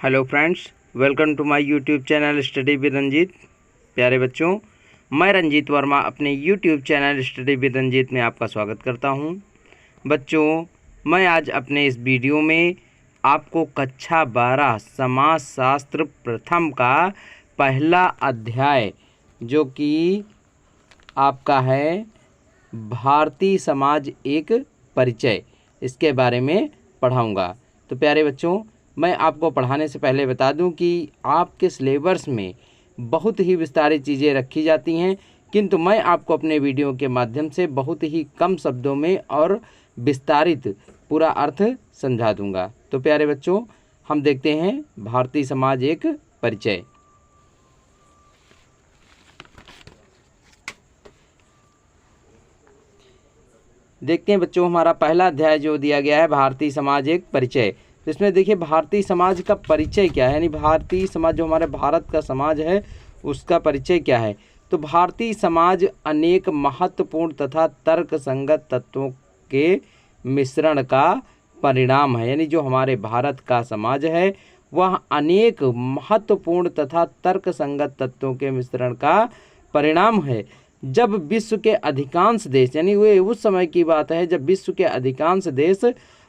Hello friends, welcome to my YouTube channel study with Ranjit. प्यारे बच्चों, मैं रंजीत वर्मा अपने YouTube channel study with Ranjit में आपका स्वागत करता हूं। बच्चों, मैं आज अपने इस वीडियो में आपको कक्षा 12 समाजशास्त्र प्रथम का पहला अध्याय जो कि आपका है भारतीय समाज एक परिचय, इसके बारे में पढ़ाऊँगा। तो प्यारे बच्चों, मैं आपको पढ़ाने से पहले बता दूं कि आपके सिलेबस में बहुत ही विस्तारित चीज़ें रखी जाती हैं, किंतु मैं आपको अपने वीडियो के माध्यम से बहुत ही कम शब्दों में और विस्तारित पूरा अर्थ समझा दूंगा। तो प्यारे बच्चों, हम देखते हैं भारतीय समाज एक परिचय। देखते हैं बच्चों, हमारा पहला अध्याय जो दिया गया है भारतीय समाज एक परिचय। तो इसमें देखिए भारतीय समाज का परिचय क्या है, यानी भारतीय समाज जो हमारे भारत का समाज है उसका परिचय क्या है। तो भारतीय समाज अनेक महत्वपूर्ण तथा तर्क संगत तत्वों के मिश्रण का परिणाम है। यानी जो हमारे भारत का समाज है वह अनेक महत्वपूर्ण तथा तर्क संगत तत्वों के मिश्रण का परिणाम है। जब विश्व के अधिकांश देश, यानी वे उस समय की बात है जब विश्व के अधिकांश देश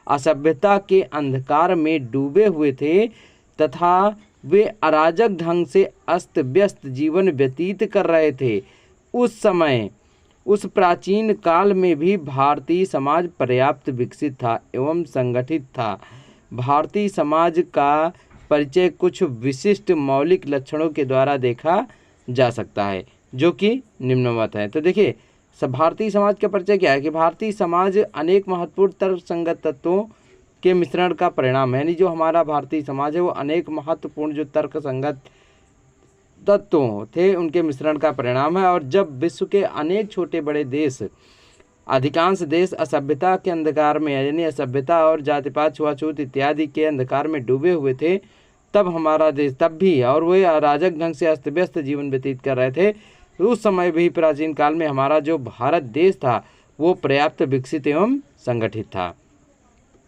असभ्यता के अंधकार में डूबे हुए थे तथा वे अराजक ढंग से अस्त व्यस्त जीवन व्यतीत कर रहे थे, उस समय उस प्राचीन काल में भी भारतीय समाज पर्याप्त विकसित था एवं संगठित था। भारतीय समाज का परिचय कुछ विशिष्ट मौलिक लक्षणों के द्वारा देखा जा सकता है जो कि निम्नवत है। तो देखिए भारतीय समाज का परिचय क्या है कि भारतीय समाज अनेक महत्वपूर्ण तर्क संगत तत्वों के मिश्रण का परिणाम है। यानी जो हमारा भारतीय समाज है वो अनेक महत्वपूर्ण जो तर्क संगत तत्वों थे उनके मिश्रण का परिणाम है। और जब विश्व के अनेक छोटे बड़े देश, अधिकांश देश असभ्यता के अंधकार में, यानी असभ्यता और जातिपात छुआछूत इत्यादि के अंधकार में डूबे हुए थे, तब हमारा देश तब भी और वे अराजक ढंग से अस्त व्यस्त जीवन व्यतीत कर रहे थे, उस समय भी प्राचीन काल में हमारा जो भारत देश था वो पर्याप्त विकसित एवं संगठित था।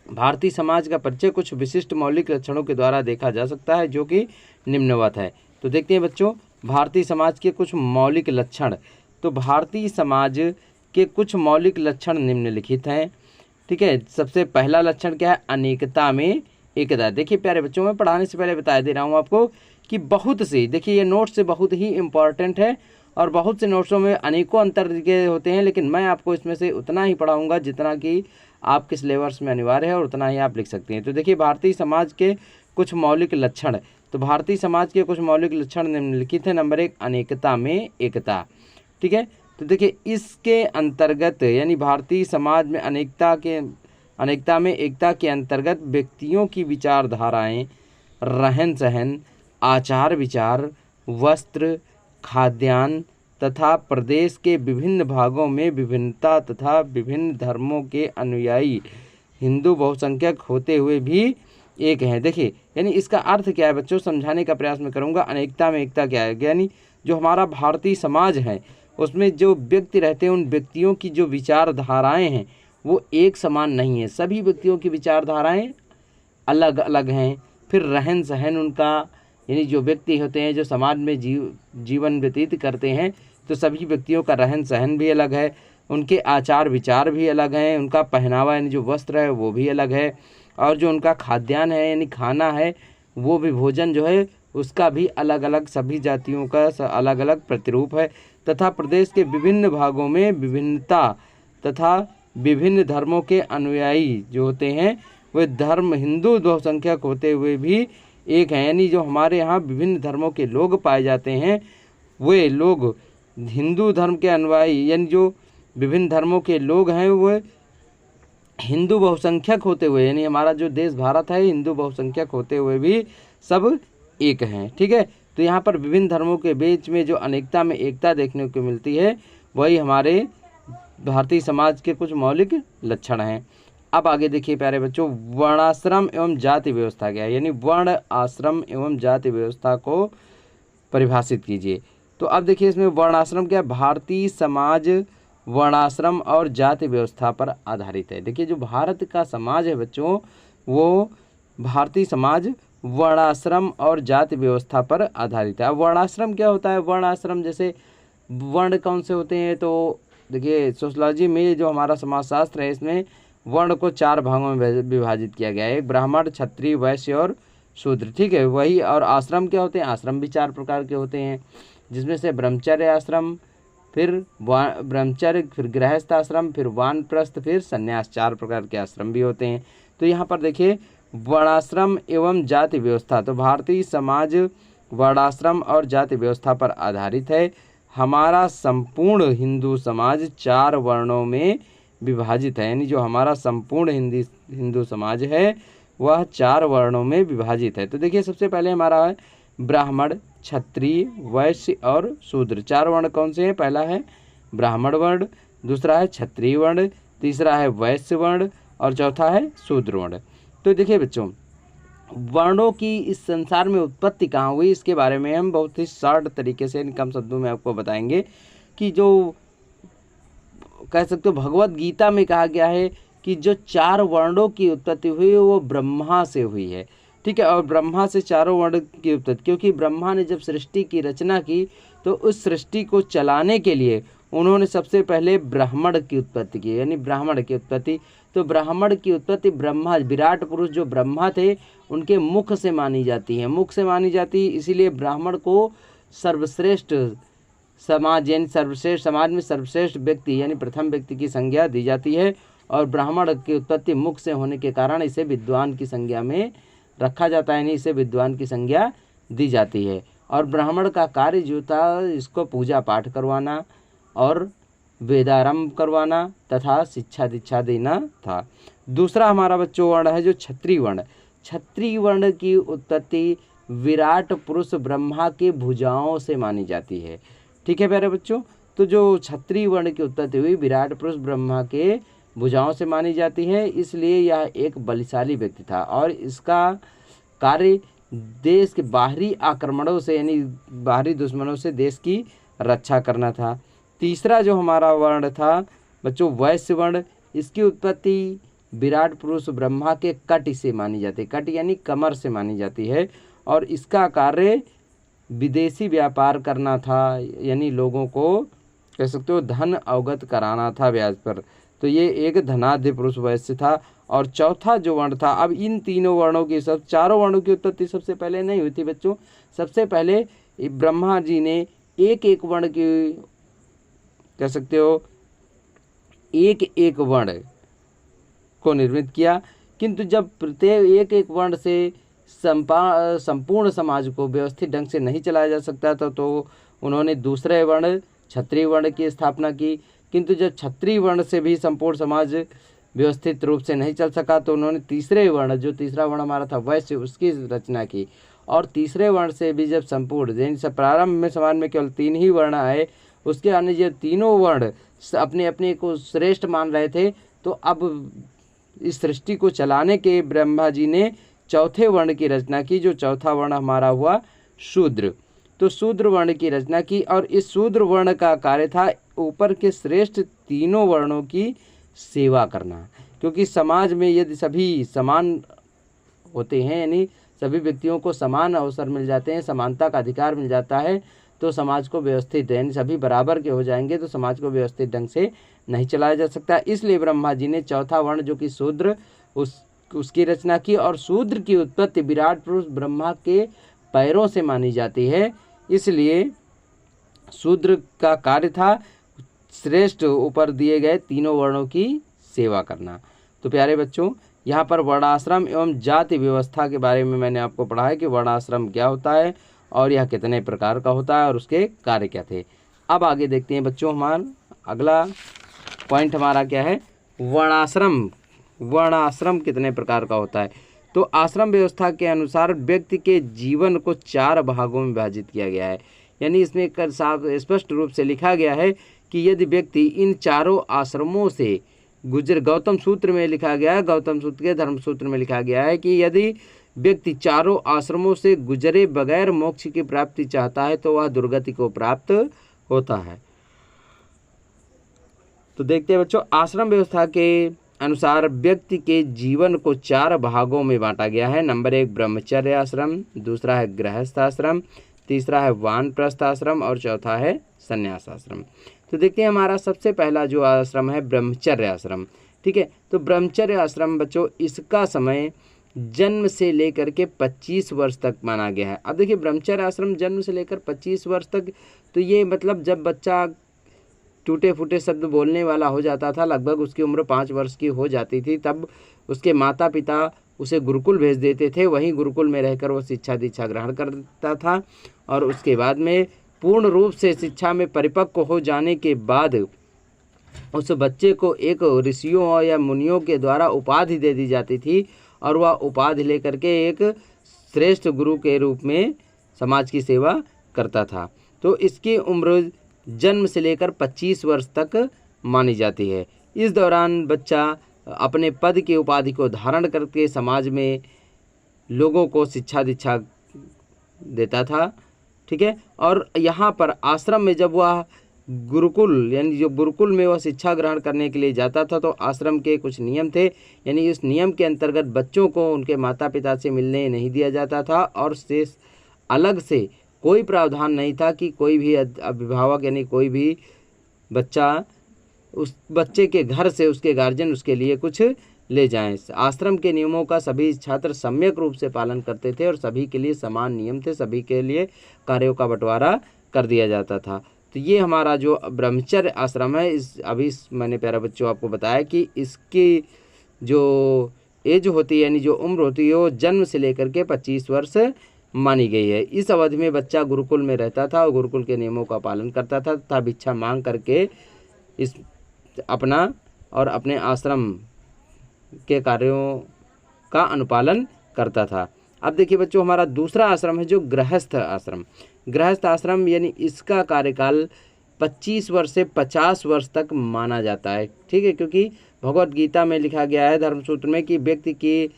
भारतीय समाज का परिचय कुछ विशिष्ट मौलिक लक्षणों के द्वारा देखा जा सकता है जो कि निम्नवत है। तो देखते हैं बच्चों भारतीय समाज के कुछ मौलिक लक्षण। तो भारतीय समाज के कुछ मौलिक लक्षण निम्नलिखित हैं। ठीक है, सबसे पहला लक्षण क्या है? अनेकता में एकता। देखिए प्यारे बच्चों, मैं पढ़ाने से पहले बता दे रहा हूँ आपको कि बहुत से, देखिए ये नोट्स से बहुत ही इम्पॉर्टेंट है और बहुत से नोट्सों में अनेकों अंतर के होते हैं, लेकिन मैं आपको इसमें से उतना ही पढ़ाऊंगा जितना कि आपके सिलेबस में अनिवार्य है और उतना ही आप लिख सकते हैं। तो देखिए भारतीय समाज के कुछ मौलिक लक्षण। तो भारतीय समाज के कुछ मौलिक लक्षण निम्नलिखित है। नंबर 1, अनेकता में एकता। ठीक है, तो देखिए इसके अंतर्गत, यानी भारतीय समाज में अनेकता में एकता के अंतर्गत व्यक्तियों की विचारधाराएं, रहन सहन, आचार विचार, वस्त्र, खाद्यान्न तथा प्रदेश के विभिन्न भागों में विभिन्नता तथा विभिन्न धर्मों के अनुयायी हिंदू बहुसंख्यक होते हुए भी एक हैं। देखिए यानी इसका अर्थ क्या है बच्चों, समझाने का प्रयास मैं करूंगा। अनेकता में एकता क्या है, यानी जो हमारा भारतीय समाज है उसमें जो व्यक्ति रहते हैं उन व्यक्तियों की जो विचारधाराएँ हैं वो एक समान नहीं है। सभी व्यक्तियों की विचारधाराएँ अलग अलग हैं। फिर रहन सहन उनका, यानी जो व्यक्ति होते हैं जो समाज में जीवन व्यतीत करते हैं तो सभी व्यक्तियों का रहन सहन भी अलग है, उनके आचार विचार भी अलग हैं, उनका पहनावा यानी जो वस्त्र है वो भी अलग है, और जो उनका खाद्यान्न है यानी खाना है वो भी, भोजन जो है उसका भी अलग अलग, सभी जातियों का अलग अलग प्रतिरूप है। तथा प्रदेश के विभिन्न भागों में विभिन्नता तथा विभिन्न धर्मों के अनुयायी जो होते हैं वे धर्म हिंदू बहुसंख्यक होते हुए भी एक हैं। यानी जो हमारे यहाँ विभिन्न धर्मों के लोग पाए जाते हैं वे लोग हिंदू धर्म के अनुयायी, यानी जो विभिन्न धर्मों के लोग हैं वो हिंदू बहुसंख्यक होते हुए, यानी हमारा जो देश भारत है हिंदू बहुसंख्यक होते हुए भी सब एक हैं। ठीक है, तो यहाँ पर विभिन्न धर्मों के बीच में जो अनेकता में एकता देखने को मिलती है वही हमारे भारतीय समाज के कुछ मौलिक लक्षण हैं। अब आगे देखिए प्यारे बच्चों, वर्णाश्रम एवं जाति व्यवस्था क्या है, यानी वर्ण आश्रम एवं जाति व्यवस्था को परिभाषित कीजिए। तो अब देखिए इसमें वर्णाश्रम क्या है, भारतीय समाज वर्णाश्रम और जाति व्यवस्था पर आधारित है। देखिए जो भारत का समाज है बच्चों वो भारतीय समाज वर्णाश्रम और जाति व्यवस्था पर आधारित है। अब वर्णाश्रम क्या होता है? वर्णाश्रम जैसे वर्ण कौन से होते हैं? तो देखिए सोशलॉजी में जो हमारा समाजशास्त्र है इसमें वर्ण को 4 भागों में विभाजित किया गया है। एक ब्राह्मण, क्षत्रिय, वैश्य और शूद्र, ठीक है। वही और आश्रम क्या होते हैं? आश्रम भी 4 प्रकार के होते हैं, जिसमें से ब्रह्मचर्य आश्रम, फिर ब्रह्मचर्य, फिर गृहस्थ आश्रम, फिर वानप्रस्थ, फिर संन्यास, 4 प्रकार के आश्रम भी होते हैं। तो यहाँ पर देखिए वर्णाश्रम एवं जाति व्यवस्था, तो भारतीय समाज वर्णाश्रम और जाति व्यवस्था पर आधारित है। हमारा संपूर्ण हिंदू समाज 4 वर्णों में विभाजित है, यानी जो हमारा संपूर्ण हिंदू समाज है वह 4 वर्णों में विभाजित है। तो देखिए सबसे पहले हमारा है ब्राह्मण, क्षत्रिय, वैश्य और शूद्र। 4 वर्ण कौन से हैं? पहला है ब्राह्मण वर्ण, दूसरा है क्षत्रिय वर्ण, तीसरा है वैश्य वर्ण और चौथा है शूद्र वर्ण। तो देखिए बच्चों, वर्णों की इस संसार में उत्पत्ति कहाँ हुई इसके बारे में हम बहुत ही शॉर्ट तरीके से कम शब्दों में आपको बताएंगे कि जो कह सकते हो भगवत गीता में कहा गया है कि जो 4 वर्णों की उत्पत्ति हुई वो ब्रह्मा से हुई है, ठीक है। और ब्रह्मा से 4 वर्ण की उत्पत्ति, क्योंकि ब्रह्मा ने जब सृष्टि की रचना की तो उस सृष्टि को चलाने के लिए उन्होंने सबसे पहले ब्राह्मण की उत्पत्ति की, यानी ब्राह्मण की उत्पत्ति। तो ब्राह्मण की उत्पत्ति ब्रह्मा, विराट पुरुष जो ब्रह्मा थे उनके मुख से मानी जाती है, मुख से मानी जाती है। इसीलिए ब्राह्मण को सर्वश्रेष्ठ समाज यानी सर्वश्रेष्ठ समाज में सर्वश्रेष्ठ व्यक्ति यानी प्रथम व्यक्ति की संज्ञा दी जाती है। और ब्राह्मण की उत्पत्ति मुख से होने के कारण इसे विद्वान की संज्ञा में रखा जाता है, यानी इसे विद्वान की संज्ञा दी जाती है। और ब्राह्मण का कार्य जो था इसको पूजा पाठ करवाना और वेदारंभ करवाना तथा शिक्षा दीक्षा देना था। दूसरा हमारा बच्चों वर्ण है जो क्षत्रिय वर्ण। क्षत्रिय वर्ण की उत्पत्ति विराट पुरुष ब्रह्मा के भुजाओं से मानी जाती है, ठीक है प्यारे बच्चों। तो जो क्षत्रिय वर्ण की उत्पत्ति हुई विराट पुरुष ब्रह्मा के भुजाओं से मानी जाती है, इसलिए यह एक बलशाली व्यक्ति था और इसका कार्य देश के बाहरी आक्रमणों से यानी बाहरी दुश्मनों से देश की रक्षा करना था। तीसरा जो हमारा वर्ण था बच्चों वैश्य वर्ण, इसकी उत्पत्ति विराट पुरुष ब्रह्मा के कट से मानी जाती है, कट यानी कमर से मानी जाती है। और इसका कार्य विदेशी व्यापार करना था, यानी लोगों को कह सकते हो धन अवगत कराना था ब्याज पर। तो ये एक धनाढ्य पुरुष वैश्य था। और चौथा जो वर्ण था, अब इन तीनों वर्णों की सब 4 वर्णों की उत्पत्ति सबसे पहले नहीं हुई थी बच्चों। सबसे पहले ब्रह्मा जी ने एक एक वर्ण की कह सकते हो एक एक वर्ण को निर्मित किया, किंतु जब प्रत्येक एक एक वर्ण से संपूर्ण समाज को व्यवस्थित ढंग से नहीं चलाया जा सकता था तो उन्होंने दूसरे वर्ण क्षत्रिय वर्ण की स्थापना की। किंतु जब क्षत्रिय वर्ण से भी संपूर्ण समाज व्यवस्थित रूप से नहीं चल सका तो उन्होंने तीसरे वर्ण, जो तीसरा वर्ण हमारा था वैश्य, उसकी रचना की। और तीसरे वर्ण से भी जब संपूर्ण जैसे प्रारंभ में समाज में केवल 3 ही वर्ण आए, उसके अन्य जो तीनों वर्ण अपने अपने को श्रेष्ठ मान रहे थे, तो अब इस सृष्टि को चलाने के ब्रह्मा जी ने चौथे वर्ण की रचना की, जो चौथा वर्ण हमारा हुआ शूद्र। तो शूद्र वर्ण की रचना की और इस शूद्र वर्ण का कार्य था ऊपर के श्रेष्ठ तीनों वर्णों की सेवा करना, क्योंकि समाज में यदि सभी समान होते हैं यानी सभी व्यक्तियों को समान अवसर मिल जाते हैं, समानता का अधिकार मिल जाता है, तो समाज को व्यवस्थित यानी सभी बराबर के हो जाएंगे तो समाज को व्यवस्थित ढंग से नहीं चलाया जा सकता। इसलिए ब्रह्मा जी ने चौथा वर्ण जो कि शूद्र उसकी रचना की। और शूद्र की उत्पत्ति विराट पुरुष ब्रह्मा के पैरों से मानी जाती है, इसलिए शूद्र का कार्य था श्रेष्ठ ऊपर दिए गए तीनों वर्णों की सेवा करना। तो प्यारे बच्चों, यहाँ पर वर्णाश्रम एवं जाति व्यवस्था के बारे में मैंने आपको पढ़ा है कि वर्णाश्रम क्या होता है और यह कितने प्रकार का होता है और उसके कार्य क्या थे। अब आगे देखते हैं बच्चों, हमारा अगला पॉइंट हमारा क्या है, वर्णाश्रम। वर्णाश्रम कितने प्रकार का होता है? तो आश्रम व्यवस्था के अनुसार व्यक्ति के जीवन को 4 भागों में विभाजित किया गया है, यानी इसमें साफ स्पष्ट रूप से लिखा गया है कि यदि व्यक्ति इन चारों आश्रमों से गौतम सूत्र में लिखा गया है, गौतम सूत्र के धर्म सूत्र में लिखा गया है कि यदि व्यक्ति चारों आश्रमों से गुजरे बगैर मोक्ष की प्राप्ति चाहता है तो वह दुर्गति को प्राप्त होता है। तो देखते हैं बच्चों, आश्रम व्यवस्था के अनुसार व्यक्ति के जीवन को 4 भागों में बांटा गया है। नंबर 1 ब्रह्मचर्य आश्रम, दूसरा है गृहस्थ आश्रम, तीसरा है वानप्रस्थ आश्रम और चौथा है संन्यास आश्रम। तो देखते हैं हमारा सबसे पहला जो आश्रम है ब्रह्मचर्य आश्रम। ठीक है, तो ब्रह्मचर्य आश्रम बच्चों, इसका समय जन्म से लेकर के 25 वर्ष तक माना गया है। अब देखिए ब्रह्मचर्य आश्रम जन्म से लेकर 25 वर्ष तक, तो ये मतलब जब बच्चा टूटे फूटे शब्द बोलने वाला हो जाता था, लगभग उसकी उम्र 5 वर्ष की हो जाती थी, तब उसके माता पिता उसे गुरुकुल भेज देते थे। वहीं गुरुकुल में रहकर वो शिक्षा दीक्षा ग्रहण करता था और उसके बाद में पूर्ण रूप से शिक्षा में परिपक्व हो जाने के बाद उस बच्चे को एक ऋषियों या मुनियों के द्वारा उपाधि दे दी जाती थी और वह उपाधि लेकर के एक श्रेष्ठ गुरु के रूप में समाज की सेवा करता था। तो इसकी उम्र जन्म से लेकर 25 वर्ष तक मानी जाती है। इस दौरान बच्चा अपने पद की उपाधि को धारण करके समाज में लोगों को शिक्षा दीक्षा देता था। ठीक है, और यहाँ पर आश्रम में जब वह गुरुकुल यानी जो गुरुकुल में वह शिक्षा ग्रहण करने के लिए जाता था, तो आश्रम के कुछ नियम थे, यानी इस नियम के अंतर्गत बच्चों को उनके माता पिता से मिलने नहीं दिया जाता था और से अलग से कोई प्रावधान नहीं था कि कोई भी अभिभावक यानी कोई भी बच्चा उस बच्चे के घर से उसके गार्जियन उसके लिए कुछ ले जाएं। आश्रम के नियमों का सभी छात्र सम्यक रूप से पालन करते थे और सभी के लिए समान नियम थे, सभी के लिए कार्यों का बंटवारा कर दिया जाता था। तो ये हमारा जो ब्रह्मचर्य आश्रम है, इस अभी मैंने प्यारा बच्चों आपको बताया कि इसकी जो एज होती है यानी जो उम्र होती है वो जन्म से लेकर के 25 वर्ष मानी गई है। इस अवधि में बच्चा गुरुकुल में रहता था और गुरुकुल के नियमों का पालन करता था तथा भिक्षा मांग करके इस अपना और अपने आश्रम के कार्यों का अनुपालन करता था। अब देखिए बच्चों, हमारा दूसरा आश्रम है जो गृहस्थ आश्रम। गृहस्थ आश्रम यानी इसका कार्यकाल 25 वर्ष से 50 वर्ष तक माना जाता है। ठीक है, क्योंकि भगवत गीता में लिखा गया है धर्मसूत्र में कि व्यक्ति की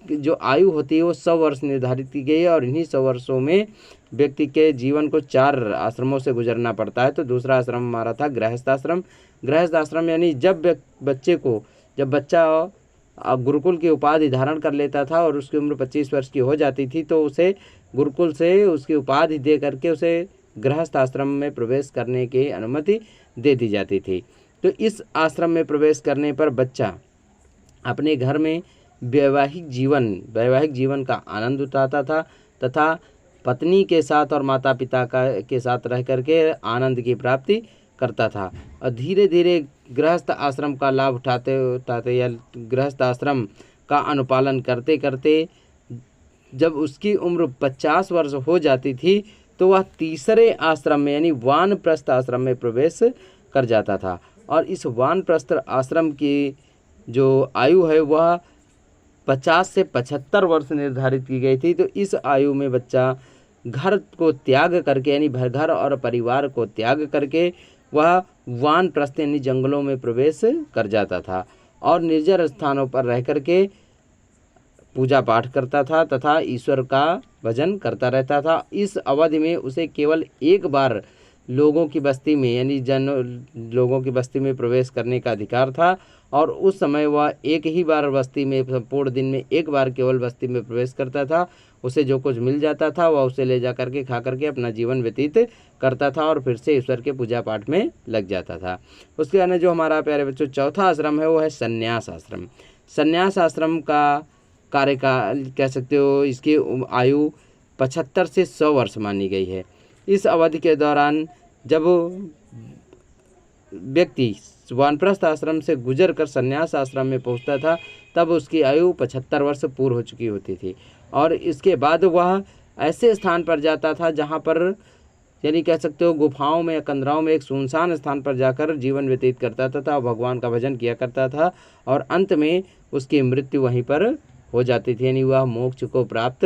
जो आयु होती है वो 100 वर्ष निर्धारित की गई है और इन्हीं 100 वर्षों में व्यक्ति के जीवन को 4 आश्रमों से गुजरना पड़ता है। तो दूसरा आश्रम हमारा था गृहस्थ आश्रम। गृहस्थ आश्रम यानी जब बच्चा गुरुकुल की उपाधि धारण कर लेता था और उसकी उम्र 25 वर्ष की हो जाती थी, तो उसे गुरुकुल से उसकी उपाधि दे करके उसे गृहस्थ आश्रम में प्रवेश करने की अनुमति दे दी जाती थी। तो इस आश्रम में प्रवेश करने पर बच्चा अपने घर में वैवाहिक जीवन का आनंद उठाता था तथा पत्नी के साथ और माता पिता के साथ रह करके आनंद की प्राप्ति करता था। और धीरे धीरे गृहस्थ आश्रम का लाभ उठाते या गृहस्थ आश्रम का अनुपालन करते करते जब उसकी उम्र 50 वर्ष हो जाती थी, तो वह तीसरे आश्रम में यानी वानप्रस्थ आश्रम में प्रवेश कर जाता था। और इस वानप्रस्थ आश्रम की जो आयु है वह 50 से 75 वर्ष निर्धारित की गई थी। तो इस आयु में बच्चा घर को त्याग करके यानी घर और परिवार को त्याग करके वह वानप्रस्थ यानी जंगलों में प्रवेश कर जाता था और निर्जन स्थानों पर रह करके पूजा पाठ करता था तथा ईश्वर का भजन करता रहता था। इस अवधि में उसे केवल एक बार लोगों की बस्ती में यानी लोगों की बस्ती में प्रवेश करने का अधिकार था और उस समय वह एक ही बार बस्ती में संपूर्ण दिन में एक बार केवल बस्ती में प्रवेश करता था। उसे जो कुछ मिल जाता था वह उसे ले जा करके खा करके अपना जीवन व्यतीत करता था और फिर से ईश्वर के पूजा पाठ में लग जाता था। उसके बाद जो हमारा प्यारे बच्चों चौथा आश्रम है वो है संन्यास आश्रम। संन्यास आश्रम का कार्यकाल कह सकते हो, इसकी आयु 75 से 100 वर्ष मानी गई है। इस अवधि के दौरान जब व्यक्ति वानप्रस्थ आश्रम से गुजर कर संन्यास आश्रम में पहुंचता था तब उसकी आयु 75 वर्ष पूर्ण हो चुकी होती थी और इसके बाद वह ऐसे स्थान पर जाता था जहां पर यानी कह सकते हो गुफाओं में या कंदराओं में एक सुनसान स्थान पर जाकर जीवन व्यतीत करता था, भगवान का भजन किया करता था और अंत में उसकी मृत्यु वहीं पर हो जाती थी यानी वह मोक्ष को प्राप्त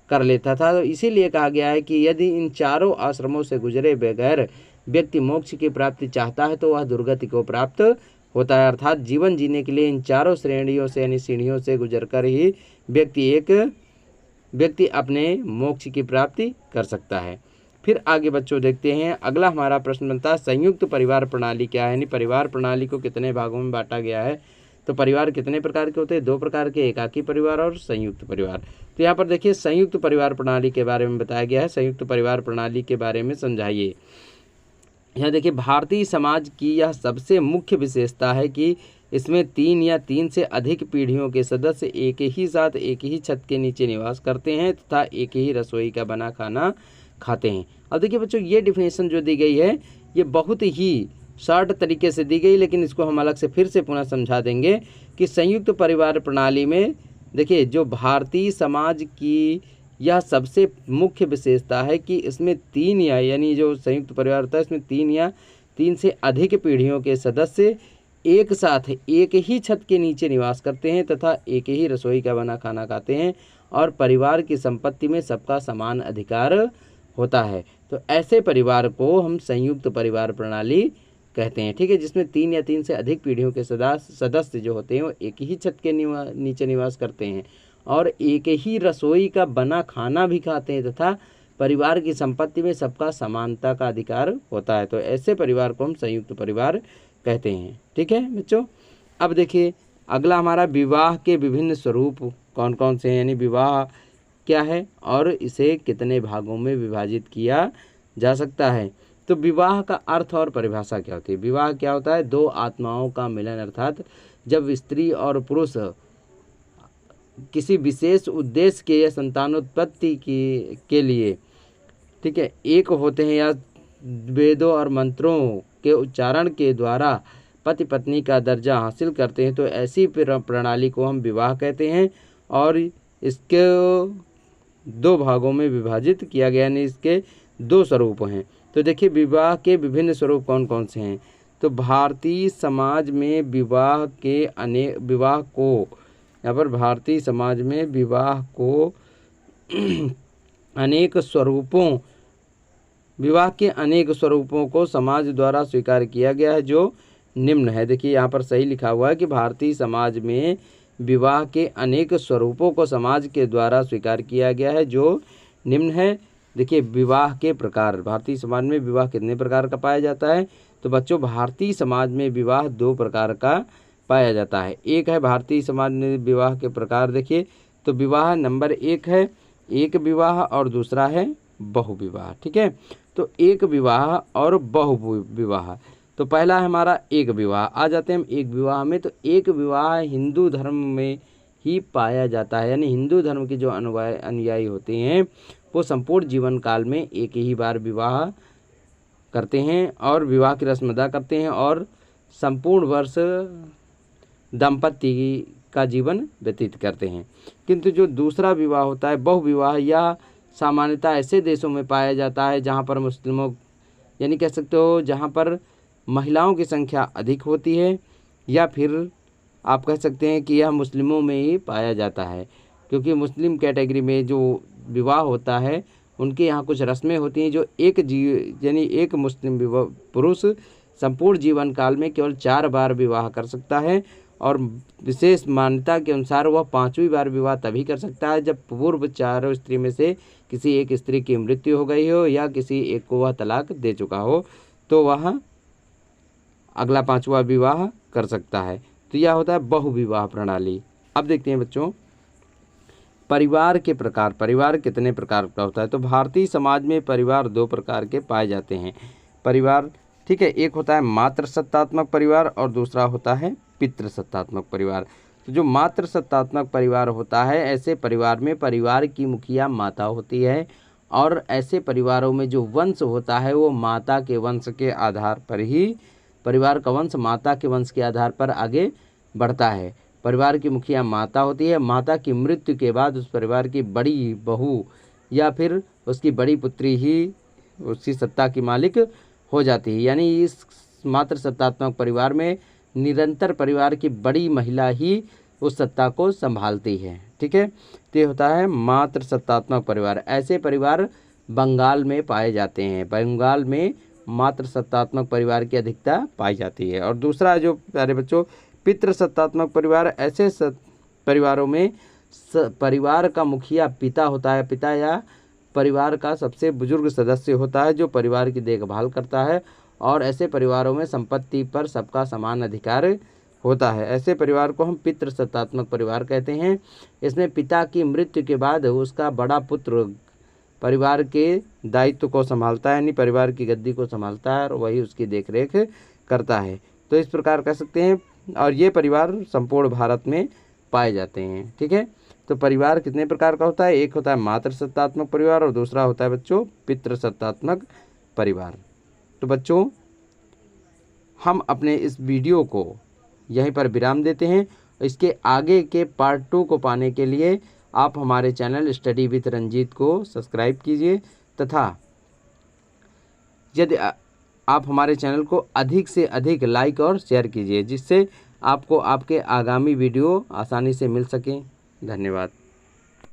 कर लेता था। तो इसीलिए कहा गया है कि यदि इन चारों आश्रमों से गुजरे बगैर व्यक्ति मोक्ष की प्राप्ति चाहता है तो वह दुर्गति को प्राप्त होता है। अर्थात जीवन जीने के लिए इन चारों श्रेणियों से यानी सीढ़ियों से गुजरकर ही व्यक्ति अपने मोक्ष की प्राप्ति कर सकता है। फिर आगे बच्चों देखते हैं, अगला हमारा प्रश्न बनता है संयुक्त परिवार प्रणाली क्या है, यानी परिवार प्रणाली को कितने भागों में बांटा गया है। तो परिवार कितने प्रकार के होते हैं? 2 प्रकार के, एकाकी परिवार और संयुक्त परिवार। तो यहाँ पर देखिए संयुक्त परिवार प्रणाली के बारे में बताया गया है। संयुक्त परिवार प्रणाली के बारे में समझाइए। यहाँ देखिए भारतीय समाज की यह सबसे मुख्य विशेषता है कि इसमें 3 या 3 से अधिक पीढ़ियों के सदस्य एक ही साथ एक ही छत के नीचे निवास करते हैं तथा एक ही रसोई का बना खाना खाते हैं। अब देखिए बच्चों ये डिफिनेशन जो दी गई है ये बहुत ही शॉर्ट तरीके से दी गई, लेकिन इसको हम अलग से फिर से पुनः समझा देंगे कि संयुक्त परिवार प्रणाली में देखिए जो भारतीय समाज की यह सबसे मुख्य विशेषता है कि इसमें 3 या यानी जो संयुक्त परिवार होता है इसमें 3 या 3 से अधिक पीढ़ियों के सदस्य एक साथ एक ही छत के नीचे निवास करते हैं तथा एक ही रसोई का बना खाना खाते हैं और परिवार की संपत्ति में सबका समान अधिकार होता है। तो ऐसे परिवार को हम संयुक्त परिवार प्रणाली कहते हैं, ठीक है, जिसमें 3 या 3 से अधिक पीढ़ियों के सदस्य जो होते हैं वो एक ही छत के नीचे निवास करते हैं और एक ही रसोई का बना खाना भी खाते हैं तथा परिवार की संपत्ति में सबका समानता का अधिकार होता है। तो ऐसे परिवार को हम संयुक्त परिवार कहते हैं, ठीक है बच्चों। अब देखिए अगला हमारा विवाह के विभिन्न स्वरूप कौन कौन से हैं, यानी विवाह क्या है और इसे कितने भागों में विभाजित किया जा सकता है। तो विवाह का अर्थ और परिभाषा क्या होती है? विवाह क्या होता है? 2 आत्माओं का मिलन, अर्थात जब स्त्री और पुरुष किसी विशेष उद्देश्य के या संतानोत्पत्ति के लिए, ठीक है, एक होते हैं या वेदों और मंत्रों के उच्चारण के द्वारा पति पत्नी का दर्जा हासिल करते हैं, तो ऐसी प्रणाली को हम विवाह कहते हैं और इसके 2 भागों में विभाजित किया गया, यानी इसके 2 स्वरूप हैं। तो देखिए विवाह के विभिन्न स्वरूप कौन कौन से हैं। तो भारतीय समाज में विवाह को यहाँ पर भारतीय समाज में विवाह को विवाह के अनेक स्वरूपों को समाज द्वारा स्वीकार किया गया है जो निम्न है। देखिए यहाँ पर सही लिखा हुआ है कि भारतीय समाज में विवाह के अनेक स्वरूपों को समाज के द्वारा स्वीकार किया गया है जो निम्न है। देखिए विवाह के प्रकार, भारतीय समाज में विवाह कितने प्रकार का पाया जाता है? तो बच्चों भारतीय समाज में विवाह 2 प्रकार का पाया जाता है। एक है भारतीय समाज में विवाह के प्रकार, देखिए तो विवाह नंबर 1 है एक विवाह और दूसरा है बहुविवाह, ठीक है। तो एक विवाह और बहुविवाह, तो पहला है हमारा एक विवाह। आ जाते हैं हम एक विवाह में। तो एक विवाह हिंदू धर्म में ही पाया जाता है, यानी हिंदू धर्म के जो अनुयायी होते हैं वो संपूर्ण जीवन काल में एक ही बार विवाह करते हैं और विवाह की रस्म अदा करते हैं और संपूर्ण वर्ष दाम्पत्य का जीवन व्यतीत करते हैं। किंतु जो दूसरा विवाह होता है बहुविवाह, यह सामान्यतः ऐसे देशों में पाया जाता है जहाँ पर मुस्लिमों, यानी कह सकते हो जहाँ पर महिलाओं की संख्या अधिक होती है, या फिर आप कह सकते हैं कि यह मुस्लिमों में ही पाया जाता है, क्योंकि मुस्लिम कैटेगरी में जो विवाह होता है उनके यहाँ कुछ रस्में होती हैं जो यानी एक मुस्लिम पुरुष संपूर्ण जीवन काल में केवल 4 बार विवाह कर सकता है और विशेष मान्यता के अनुसार वह 5वीं बार विवाह तभी कर सकता है जब पूर्व 4 स्त्री में से किसी एक स्त्री की मृत्यु हो गई हो या किसी एक को वह तलाक दे चुका हो, तो वह अगला 5वां विवाह कर सकता है। तो यह होता है बहुविवाह प्रणाली। अब देखते हैं बच्चों परिवार के प्रकार। परिवार कितने प्रकार का होता है? तो भारतीय समाज में परिवार 2 प्रकार के पाए जाते हैं परिवार, ठीक है। एक होता है मातृसत्तात्मक परिवार और दूसरा होता है पितृसत्तात्मक परिवार। तो जो मातृसत्तात्मक परिवार होता है, ऐसे परिवार में परिवार की मुखिया माता होती है और ऐसे परिवारों में जो वंश होता है वो माता के वंश के आधार पर ही, परिवार का वंश माता के वंश के आधार पर आगे बढ़ता है। परिवार की मुखिया माता होती है। माता की मृत्यु के बाद उस परिवार की बड़ी बहू या फिर उसकी बड़ी पुत्री ही उसकी सत्ता की मालिक हो जाती है, यानी इस मातृसत्तात्मक परिवार में निरंतर परिवार की बड़ी महिला ही उस सत्ता को संभालती है, ठीक है। तो ये होता है मातृसत्तात्मक परिवार। ऐसे परिवार बंगाल में पाए जाते हैं। बंगाल में मातृसत्तात्मक परिवार की अधिकता पाई जाती है। और दूसरा जो प्यारे बच्चों पितृसत्तात्मक परिवार, ऐसे परिवारों में परिवार का मुखिया पिता होता है। पिता या परिवार का सबसे बुजुर्ग सदस्य होता है जो परिवार की देखभाल करता है और ऐसे परिवारों में संपत्ति पर सबका समान अधिकार होता है। ऐसे परिवार को हम पितृसत्तात्मक परिवार कहते हैं। इसमें पिता की मृत्यु के बाद उसका बड़ा पुत्र परिवार के दायित्व को संभालता है, यानी परिवार की गद्दी को संभालता है और वही उसकी देखरेख करता है। तो इस प्रकार कह सकते हैं, और ये परिवार संपूर्ण भारत में पाए जाते हैं। ठीक है, तो परिवार कितने प्रकार का होता है? एक होता है मातृसत्तात्मक परिवार और दूसरा होता है बच्चों पितृसत्तात्मक परिवार। तो बच्चों हम अपने इस वीडियो को यहीं पर विराम देते हैं। इसके आगे के पार्ट 2 को पाने के लिए आप हमारे चैनल स्टडी विद रंजीत को सब्सक्राइब कीजिए तथा यदि आप हमारे चैनल को अधिक से अधिक लाइक और शेयर कीजिए, जिससे आपको आपके आगामी वीडियो आसानी से मिल सकें। धन्यवाद।